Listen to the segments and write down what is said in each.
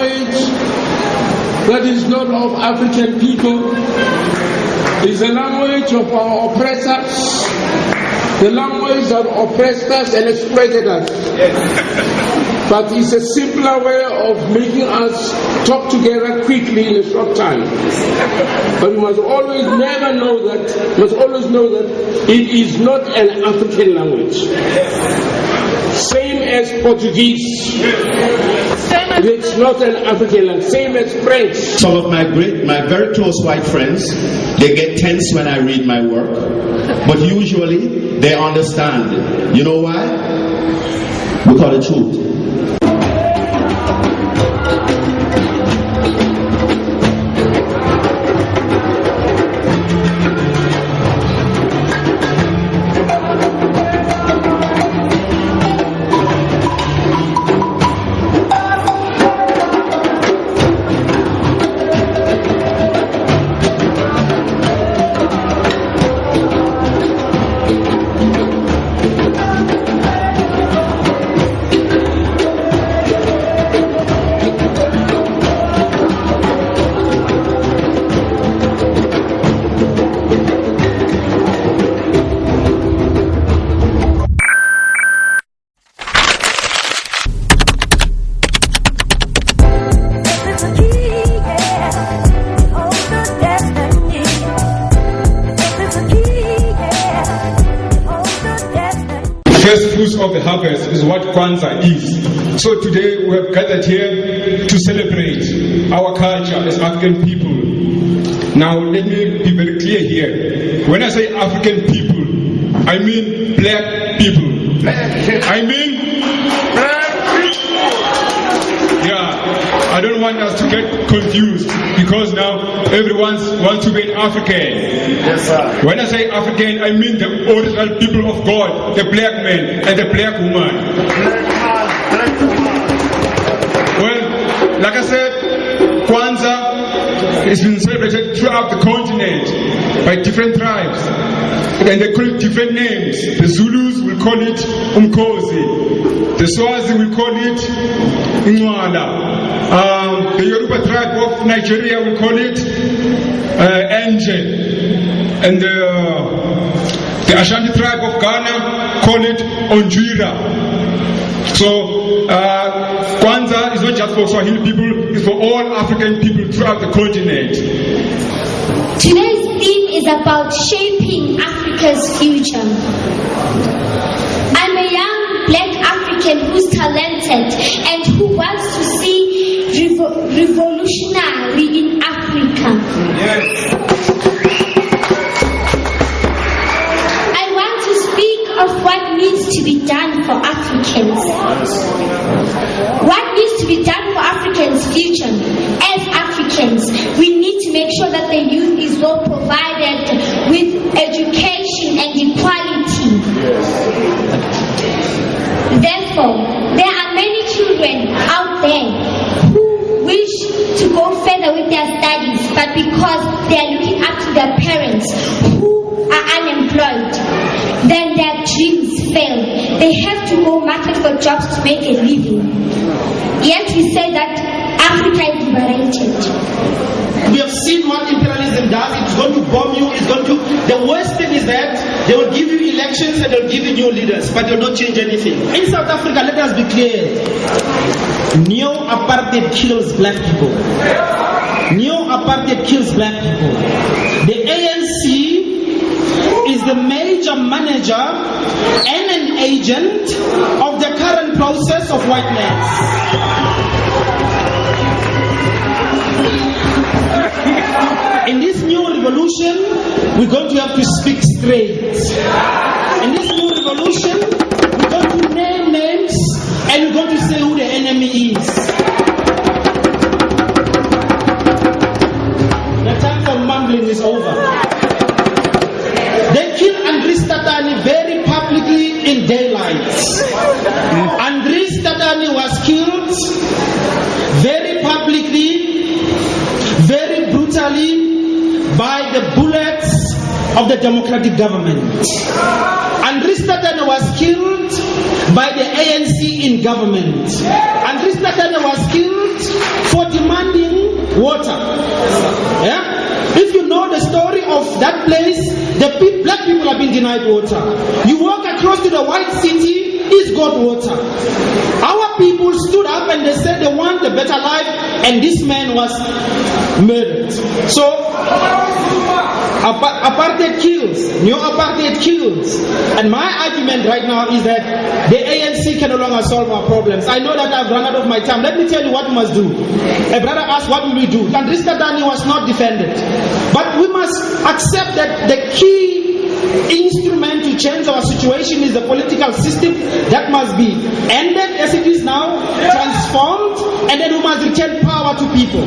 language that is not of African people. It's the language of our oppressors, the language that oppressed us and exploited us. But it's a simpler way of making us talk together quickly in a short time. But you must always know that it is not an African language. Same as Portuguese. It's not an African language. Same as French. Some of my very close white friends, they get tense when I read my work. But usually they understand. You know why? We call it truth. First fruits of the harvest is what kwanzaa is. So today we have gathered here to celebrate our culture as African people. Now let me be very clear here. When I say African people, I mean black people. I mean black people. Yeah, I don't want us to get confused because now everyone wants to be an African. Yes, sir. When I say African, I mean the original people of God, the black man and the black woman. Well, like I said, Kwanzaa has been celebrated throughout the continent by different tribes. And they call it different names. The Zulus will call it Umkosi. The Swazi will call it Inwala. The Yoruba tribe of Nigeria will call it Enje. And the Ashanti tribe of Ghana call it Onjira. So Kwanzaa is not just for Swahili people, it's for all African people throughout the continent. Today's theme is about shaping Africa's future. I'm a young black African who's talented and who wants to see revolutionary in Africa. Yes. Of what needs to be done for Africans. What needs to be done for Africans' future? As Africans, we need to make sure that the youth is well provided with education and equality. Therefore, there are many children out there who wish to go further with their studies, but because they are looking up to their parents who are unemployed, then their dreams fail. They have to go market for jobs to make a living. Yet we say that Africa is liberated. We have seen what imperialism does. It's going to bomb you. The worst thing is that they will give you elections and they'll give you new leaders, but they'll not change anything. In South Africa, let us be clear. Neo-apartheid kills black people. Neo-apartheid kills black people. The ANC is the major manager and an agent of the current process of whiteness. In this new revolution, we're going to have to speak straight. In this new revolution, we're going to name names and we're going to say who the enemy is. The time for mumbling is over. They killed Andries Tatani very publicly in daylight. Andries Tatani was killed very publicly, very brutally by the bullets of the democratic government. Andries Tatani was killed by the ANC in government. Andries Tatani was killed for place, black people have been denied water. You walk across to the white city, it's got water. Our people stood up and they said they want a better life, and this man was murdered. So, apartheid kills, new apartheid kills. And my argument right now is that the ANC can no longer solve our problems. I know that I've run out of my time. Let me tell you what we must do. A brother asked, what will we do? Tandriska Dani was not defended. But we must accept that the key instrument to change our situation is the political system that must be ended as it is now, transformed, and then we must return power to people.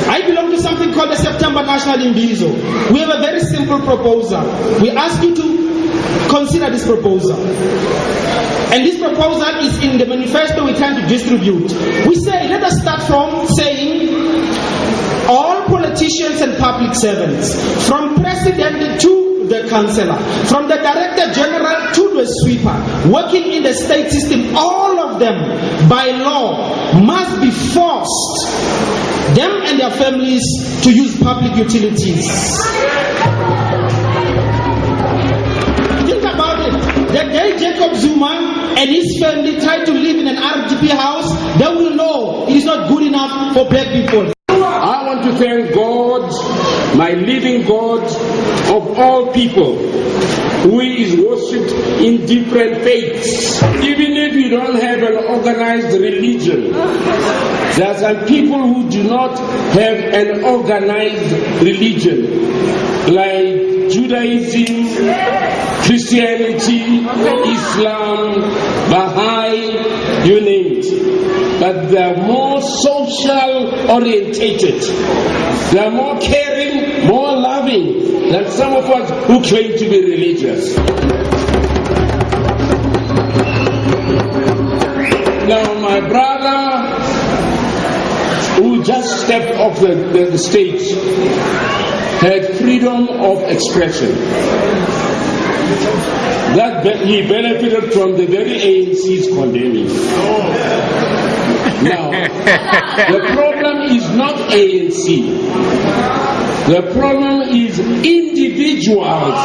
I belong to something called the September National Imbizo. We have a very simple proposal. We ask you to consider this proposal. And this proposal is in the manifesto we tend to distribute. We say, let us start from saying all politicians and public servants, from president to the councillor, from the director general to the sweeper, working in the state system, all of them by law must be forced, them and their families, to use public utilities. Think about it. The day Jacob Zuma and his family try to live in an RDP house, they will know it is not good enough for black people. I want to thank God, my living God of all people, who is worshipped in different faiths. Even if you don't have an organized religion, there are some people who do not have an organized religion, like Judaism, Christianity, Islam, Baha'i, you name it. But they are more social orientated. They are more caring, more loving than some of us who claim to be religious. Now, my brother, who just stepped off the stage, had freedom of expression. That he benefited from the very ANC's condemning. Now, the problem is not ANC. The problem is individuals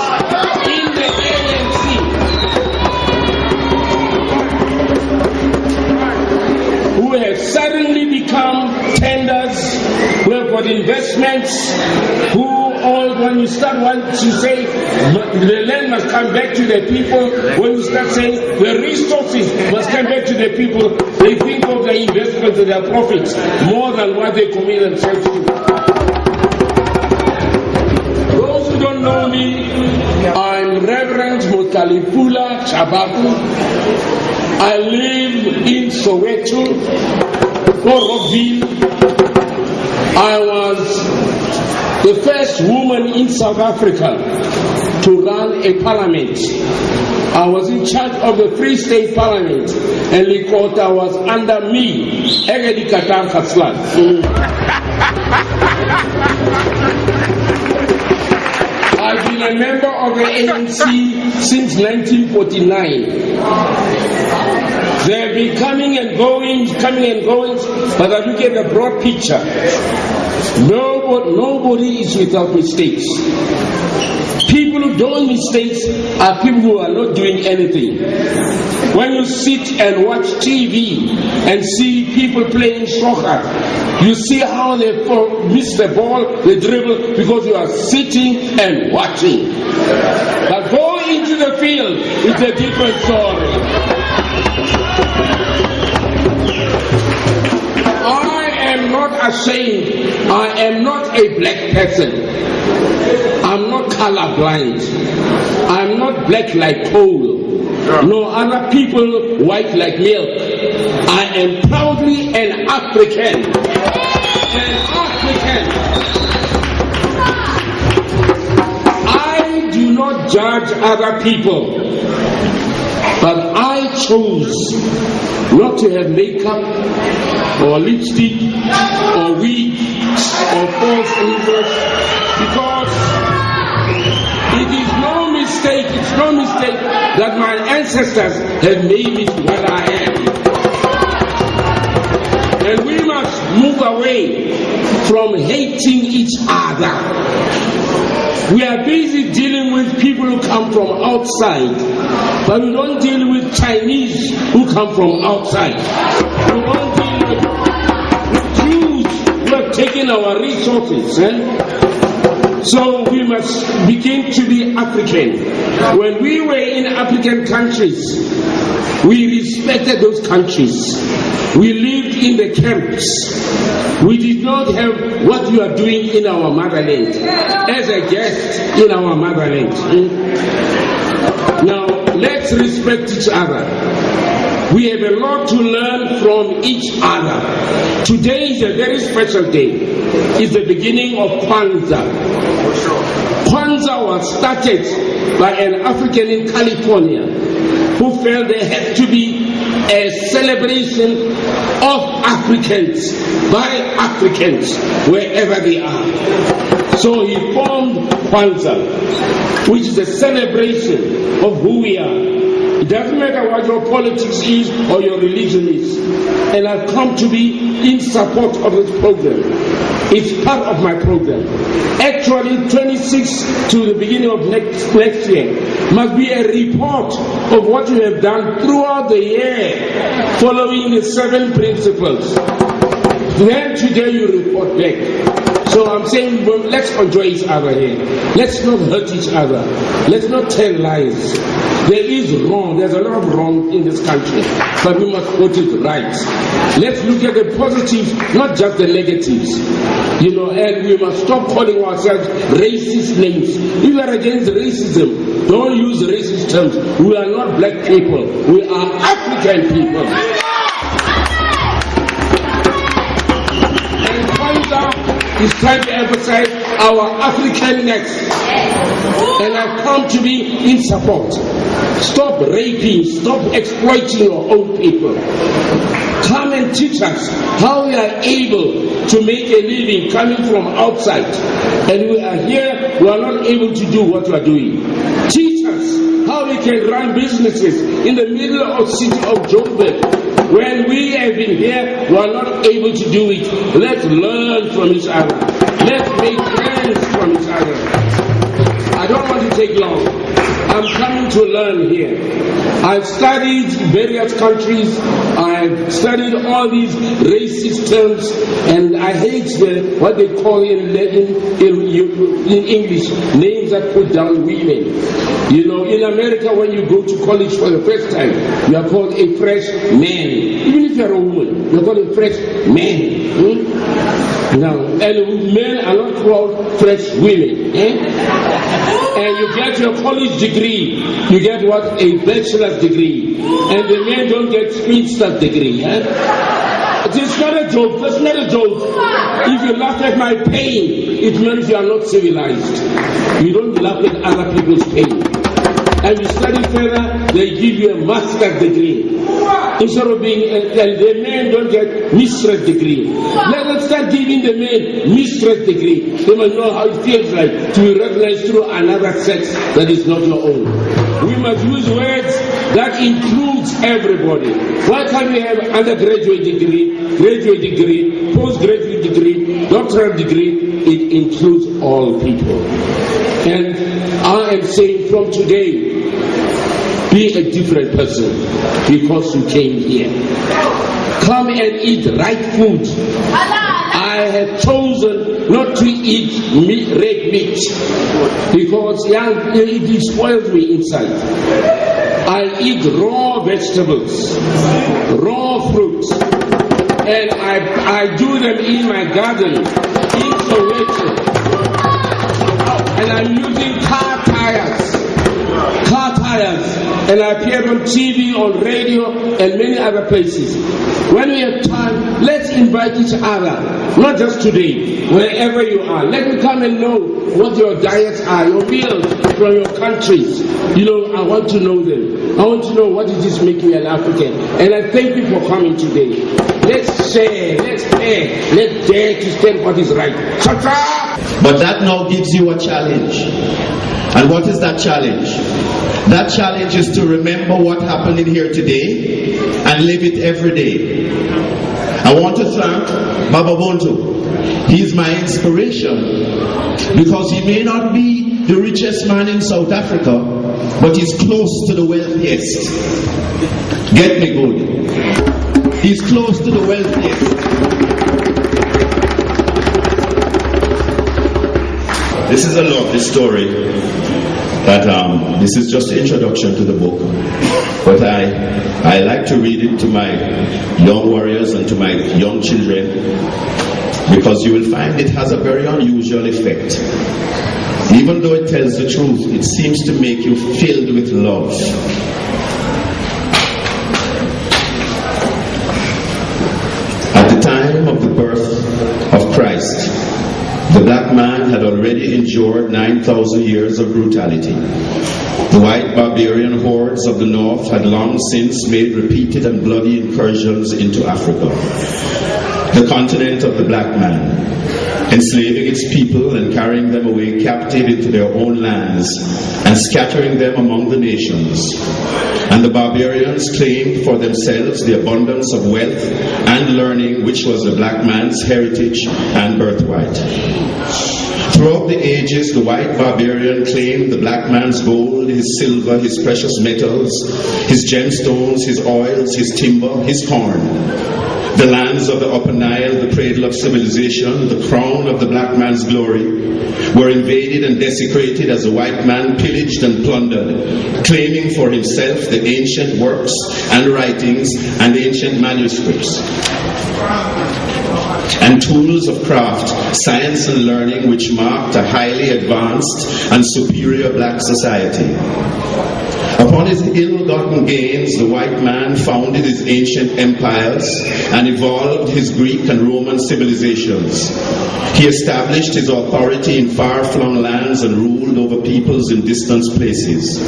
in the ANC who have suddenly become tenders, who have got investments, who all, when you start wanting to say the land must come back to the people, when you start saying the resources must come back to the people, they think of the investments and their profits more than what they commit themselves to. Those who don't know me, I'm Reverend Motalipula Chabaku. I live in Soweto, Rockville. I was the first woman in South Africa to run a parliament. I was in charge of the Free State Parliament, and Likota was under me. Egedi Katar Katslan. I've been a member of the ANC since 1949. They have been coming and going, but I look at the broad picture. Nobody is without mistakes. People who don't mistakes are people who are not doing anything. When you sit and watch TV and see people playing soccer, you see how they miss the ball, they dribble, because you are sitting and watching. But go into the field, it's a different story. I am not ashamed. I am not a black person. I'm not colorblind. I'm not black like coal. No other people white like milk. I am proudly an African. An African. I do not judge other people, but I chose not to have makeup or lipstick or wig or false English, because it is no mistake, it's no mistake that my ancestors have made me what I am. And we must move away from hating each other. We are busy dealing with people who come from outside, but we don't deal with Chinese who come from outside. We don't deal with Jews who have taken our resources. So we must begin to be African. When we were in African countries, we respected those countries. We lived in the camps. We did not have what you are doing in our motherland as a guest in our motherland. Now, let's respect each other. We have a lot to learn from each other. Today is a very special day. It's the beginning of kwanzaa. Kwanzaa was started by an African in California who felt there had to be a celebration of Africans by Africans wherever they are. So he formed kwanzaa, which is a celebration of who we are. It doesn't matter what your politics is or your religion is. And I've come to be in support of this program. It's part of my program. Actually, 26 to the beginning of next year must be a report of what you have done throughout the year, following the 7 principles. Then today you report back. So I'm saying, well, let's enjoy each other here. Let's not hurt each other. Let's not tell lies. There is wrong. There's a lot of wrong in this country, but we must put it right. Let's look at the positives, not just the negatives. And we must stop calling ourselves racist names. If you are against racism, don't use racist terms. We are not black people. We are African people. And kwanzaa is trying to emphasize our Africanness. And I've come to be in support. Stop raping, stop exploiting your own people. Come and teach us how we are able to make a living coming from outside. And we are here, we are not able to do what we are doing. Teach us how we can run businesses in the middle of the city of Johannesburg. When we have been here, we are not able to do it. Let's learn from each other. Let's make friends from each other. I don't want to take long. I'm coming to learn here. I've studied various countries. I've studied all these racist terms, and I hate what they call in English names that put down women. In America, when you go to college for the first time, you are called a fresh man. Even if you're a woman, you're called a fresh man. Now, and men are not called fresh women. And you get your college degree, you get what? A bachelor's degree. And the men don't get spinster's degree. It's not a joke, that's not a joke. If you laugh at my pain, it means you are not civilized. You don't laugh at other people's pain. And you study further, they give you a master's degree. Instead of being, the men don't get mistress degree. Let us start giving the men mistress degree. They must know how it feels like to be recognized through another sex that is not your own. We must use words that includes everybody. Why can't we have undergraduate degree, graduate degree, postgraduate degree, doctoral degree? It includes all people. And I am saying from today, be a different person because you came here. Come and eat right food. I have chosen not to eat red meat because it spoils me inside. I eat raw vegetables, raw fruits, and I do them in my garden, in Soweto. And I'm using car tires, and I appear on TV, on radio, and many other places. When we have time, let's invite each other, not just today, wherever you are. Let me come and know what your diets are, your meals from your countries. I want to know them. I want to know what it is making an African. And I thank you for coming today. Let's share, let's pay, let's dare to stand what is right. Shut up! But that now gives you a challenge. And what is that challenge? That challenge is to remember what happened in here today and live it every day. I want to thank Baba Bonto. He is my inspiration because he may not be the richest man in South Africa, but he's close to the wealthiest. Get me good. He's close to the wealthiest. This is a lovely story that this is just the introduction to the book, but I like to read it to my young warriors and to my young children, because you will find it has a very unusual effect. Even though it tells the truth, it seems to make you filled with love. At the time of the birth of Christ, the black man had already endured 9,000 years of brutality. The white barbarian hordes of the north had long since made repeated and bloody incursions into Africa, the continent of the black man, enslaving its people and carrying them away captive into their own lands and scattering them among the nations. And the barbarians claimed for themselves the abundance of wealth and learning which was the black man's heritage and birthright. Throughout the ages, the white barbarian claimed the black man's gold, his silver, his precious metals, his gemstones, his oils, his timber, his corn. The lands of the Upper Nile, the cradle of civilization, the crown of the black man's glory, were invaded and desecrated as the white man pillaged and plundered, claiming for himself the ancient works and writings and ancient manuscripts and tools of craft, science and learning which marked a highly advanced and superior black society. Upon his ill-gotten gains, the white man founded his ancient empires and evolved his Greek and Roman civilizations. He established his authority in far-flung lands and ruled over peoples in distant places.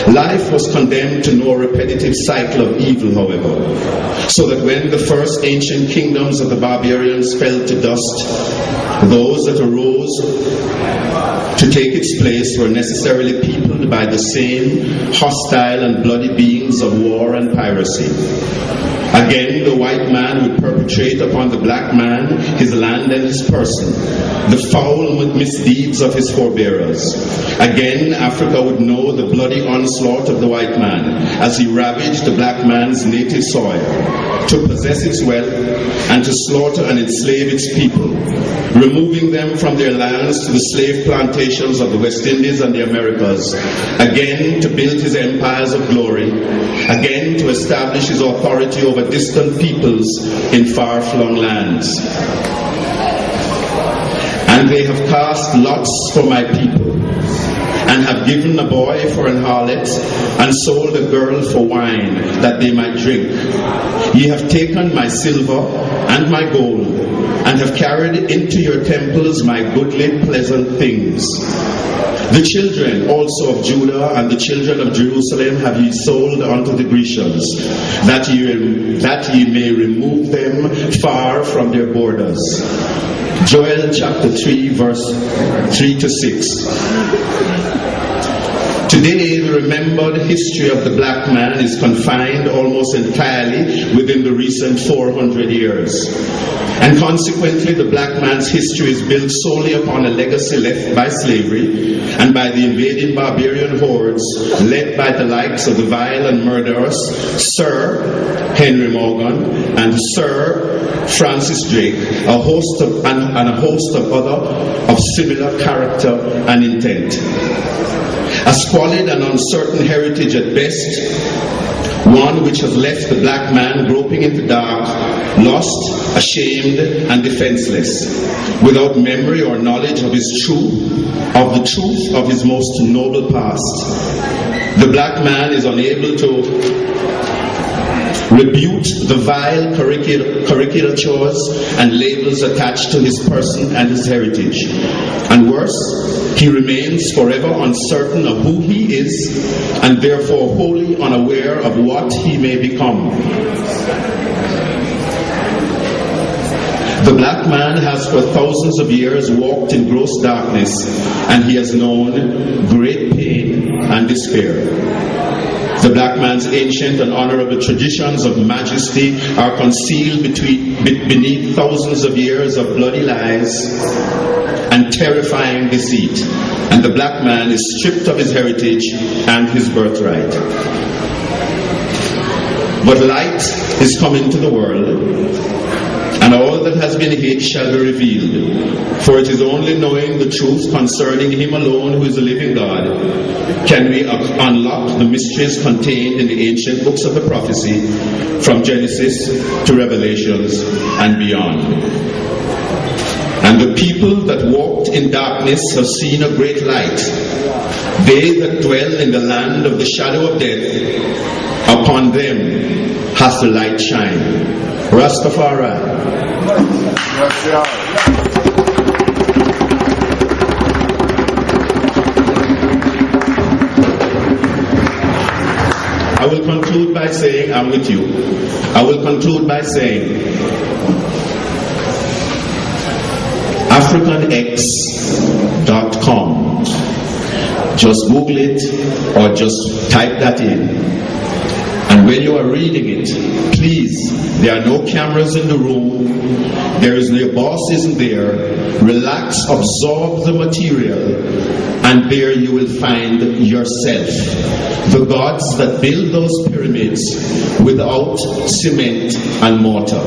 Life was condemned to no repetitive cycle of evil, however, so that when the first ancient kingdoms of the barbarians fell to dust, those that arose to take its place were necessarily peopled by the same hostile and bloody beings of war and piracy. Again, the white man would perpetrate upon the black man, his land and his person, the foul misdeeds of his forebearers. Again, Africa would know the bloody onslaught of the white man as he ravaged the black man's native soil, to possess its wealth and to slaughter and enslave its people, removing them from their lands to the slave plantations of the West Indies and the Americas, again to build his empires of glory, again to establish his authority over distant peoples in far-flung lands. And they have cast lots for my people, and have given a boy for an harlot, and sold a girl for wine, that they might drink. Ye have taken my silver and my gold, and have carried into your temples my goodly, pleasant things. The children also of Judah and the children of Jerusalem have ye sold unto the Grecians, that ye may remove them far from their borders. Joel chapter 3 verse 3 to 6. Today, the remembered history of the black man is confined almost entirely within the recent 400 years. And consequently, the black man's history is built solely upon a legacy left by slavery and by the invading barbarian hordes led by the likes of the vile and murderous Sir Henry Morgan and Sir Francis Drake, a host of other of similar character and intent. A squalid and uncertain heritage at best, one which has left the black man groping in the dark, lost, ashamed, and defenseless, without memory or knowledge of the truth of his most noble past. The black man is unable to rebut the vile caricatures and labels attached to his person and his heritage. And worse, he remains forever uncertain of who he is, and therefore wholly unaware of what he may become. The black man has for thousands of years walked in gross darkness, and he has known great pain and despair. The black man's ancient and honorable traditions of majesty are concealed beneath thousands of years of bloody lies and terrifying deceit. And the black man is stripped of his heritage and his birthright. But light is coming to the world, and all that has been hid shall be revealed. For it is only knowing the truth concerning Him alone, who is the living God, can we unlock the mysteries contained in the ancient books of the prophecy, from Genesis to Revelations and beyond. And the people that walked in darkness have seen a great light. They that dwell in the land of the shadow of death, upon them hath the light shine. Rastafari. I will conclude by saying, I'm with you. I will conclude by saying, AfricanX.com. Just Google it or just type that in. And when you are reading it, please, there are no cameras in the room. There is no boss isn't there. Relax, absorb the material, and there you will find yourself. The gods that build those pyramids without cement and mortar.